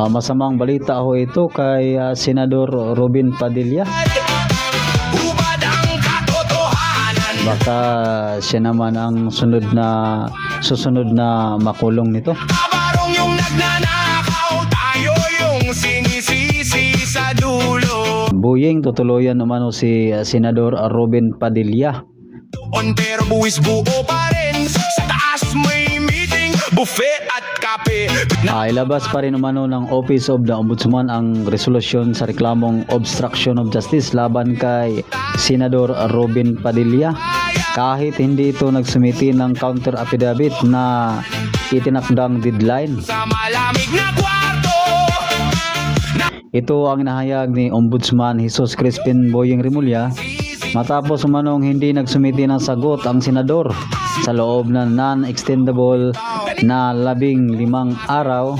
Masamang balita ho ito kay Senador Robin Padilla. Baka siya naman ang susunod na makulong nito. Yung nagnanakaw, tayo yung sinisisi sa dulo. Buying tutuluyan umano si Senador Robin Padilla. Pero buwis buo pa rin. Sa taas may meeting, buffet at kape. Ilabas pa rin umano ng Office of the Ombudsman ang resolusyon sa reklamong obstruction of justice laban kay Senador Robin Padilla. Kahit hindi ito nagsumiti ng counter affidavit na itinakdang deadline. Sa malamig na kwarto. Ito ang inahayag ni Ombudsman Jesus Crispin Boyeng Remulla matapos umanong hindi nagsumiti ng sagot ang senador sa loob ng non-extendable na 15 araw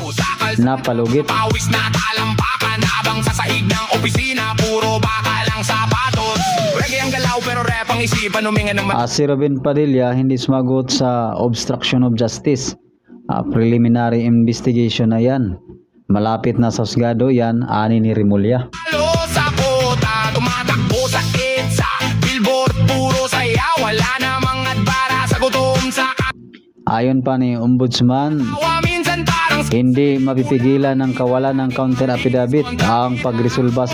na palugit. Pawis na talampakan habang sa sahig ng opisina, puro baka lang sapatos. Reggae ang galaw pero rap ang isipan, huminga ng Si Robin Padilla hindi sumagot sa obstruction of justice. Preliminary investigation na yan. Malapit na sa husgado yan, ani ni Remulla. sa kota, tumatakbo sa EDSA, billboard puro saya, wala namang adbara sa gutom sa Ayon pa ni Ombudsman, kawa, minsan parang hindi mapipigilan ng kawalan ng counter affidavit ang pagresolba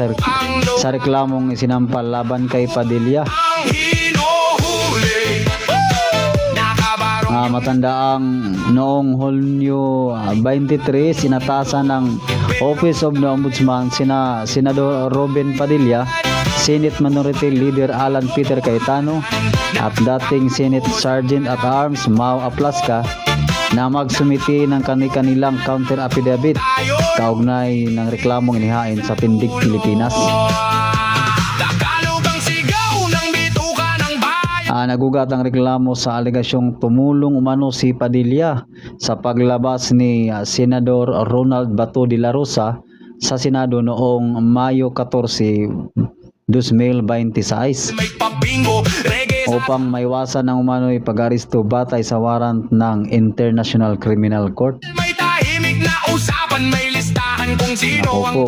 sa reklamong isinampal laban kay Padilla. ang hinuhuli. Nakabarong Matandaang noong Hulyo 23, sinatasan ng Office of the Ombudsman Senador Robin Padilla, Senate Minority Leader Alan Peter Cayetano at dating Senate Sergeant at Arms Mau Aplaska na magsumiti ng kanilang counter affidavit kaugnay ng reklamong inihain sa Tindig, Pilipinas. Tagalog ang sigaw ng bituka ng bayan. Nagugat ang reklamo sa alegasyong tumulong umano si Padilla sa paglabas ni Senador Ronald Bato de la Rosa sa Senado noong Mayo 14, 2026 May pabingo, reggae sa upang maiwasan ng umano'y pag-aristo batay sa warrant ng International Criminal Court. may tahimik na usapan, may listahan kung sino ang Opo,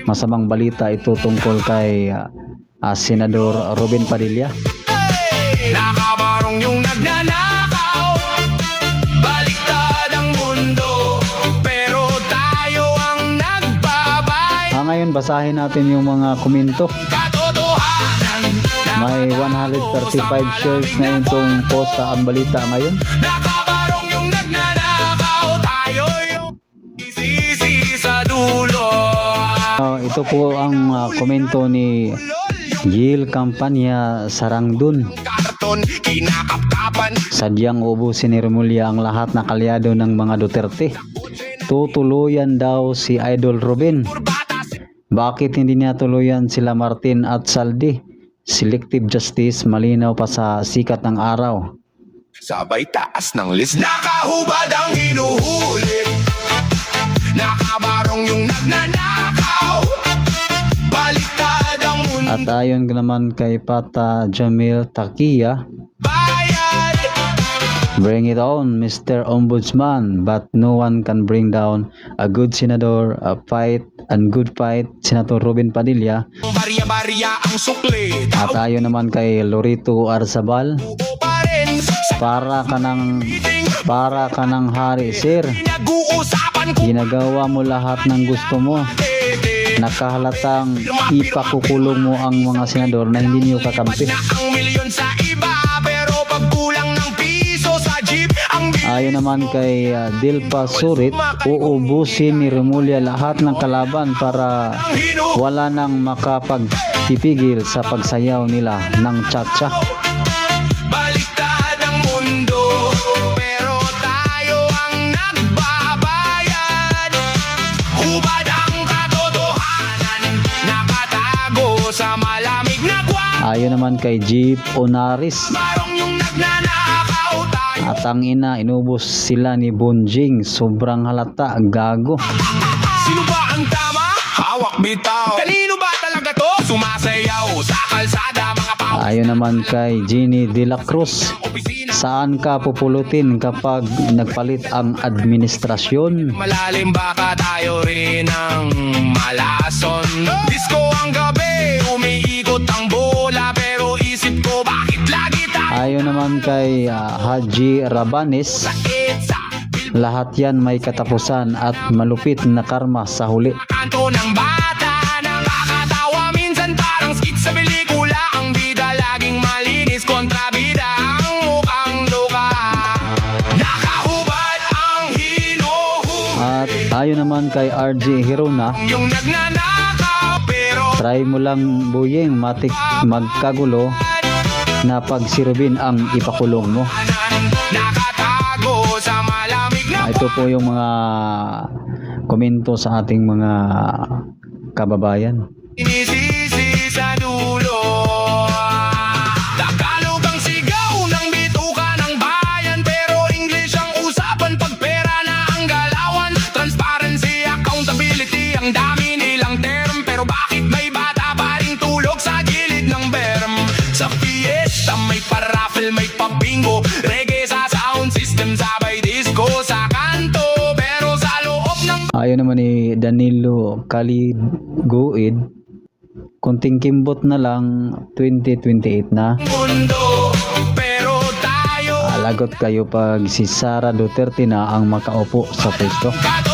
masamang balita ito tungkol kay Senador Robin Padilla. nakabarong yung nagnanakaw. Baliktad ang mundo, pero tayo ang nagbabay. Ngayon basahin natin yung mga komento. Katotohanan, May 135 shares na itong post ang balita ngayon. nakabarong yung nagnanakaw. Tayo yung isisi sa dulo. Ito po ang komento ni Gil Campania Sarangdun. Karton, kinakapkapan. Sadyang ubusin ni Remulla ang lahat na kalyado ng mga Duterte. Tutuluyan daw si Idol Robin. Bakit hindi niya tuluyan sila Martin at Saldi? Selective justice, malinaw pa sa sikat ng araw. Sabay taas ng list. Nakahubad ang hinuhuli. Nakabarong yung nagnanakaw. Baliktad ang mundo. At ayon naman kay Pata Jamil Takia, Bayad. bring it on, Mr. Ombudsman, but no one can bring down a good senador, a good fight, Senator Robin Padilla. Barya-barya ang sukli. At ayon naman kay Lorito Arzabal, Tao pa rin. para ka ng hari, sir. Pinag-uusapan ko. Ginagawa mo lahat ng gusto mo. Nakahalatang ipakukulong mo ang mga senador na hindi niyo kakampi. Na ang milyon sa iba, pero pag kulang ng piso sa jeep, ang Ayon naman kay Dilpa Surit, uubusin ni Remulla lahat ng kalaban para wala nang makapagpipigil sa pagsayaw nila ng cha-cha. baliktad ang mundo, pero tayo ang nagbabayad. Hubad ang katotohanan, nakatago sa malamig na kwarto. Ayon naman kay Jeep Onaris, Barong yung nagnanakaw, tayo at ang ina, inubos sila ni Bonjing. Sobrang halata, gago. sino ba ang tama? Hawak bitaw. Kanino ba talaga to? Sumasayaw sa kalsada, mga pao. Ayon Ayon naman kay Jenny De La Cruz, saan ka pupulutin kapag nagpalit ang administrasyon? Malalim baka tayo rin ang malason. Disco ang gabi, umiikot ang bola, pero isip ko bakit lagi tayo Ayon naman kay Haji Rabanes, sakit sa lahat yan may katapusan at malupit na karma sa huli. kanto ng bata. Nakakatawa minsan parang skit sa pelikula. Ang bida laging malinis kontra bida ang mukhang luka. Nakahubad ang hinuhubad At ayon naman kay RJ Hirona, yung nagnanakaw, pero try mo lang buyeng matik magkagulo na pag si Robin ang ipakulong mo. nakatago sa malamig na Ito po yung mga komento sa ating mga kababayan. inisisi sa dulo. Tagalog ang sigaw ng bituka ng bayan, pero English ang usapan pag pera na ang galawan. Transparency, accountability, ang dami nilang term, pero bakit may bata pa ring tulog sa gilid ng berm? Sa fiesta may paraffel, may pabingo, reggae sa sound system, sabay disco sa kanto, pero sa loob ng Ayon naman ni Danilo Kaliguid, kunting kimbot na lang 2028 na. mundo, pero tayo Lagot kayo pag si Sara Duterte na ang makaupo sa pwesto. kato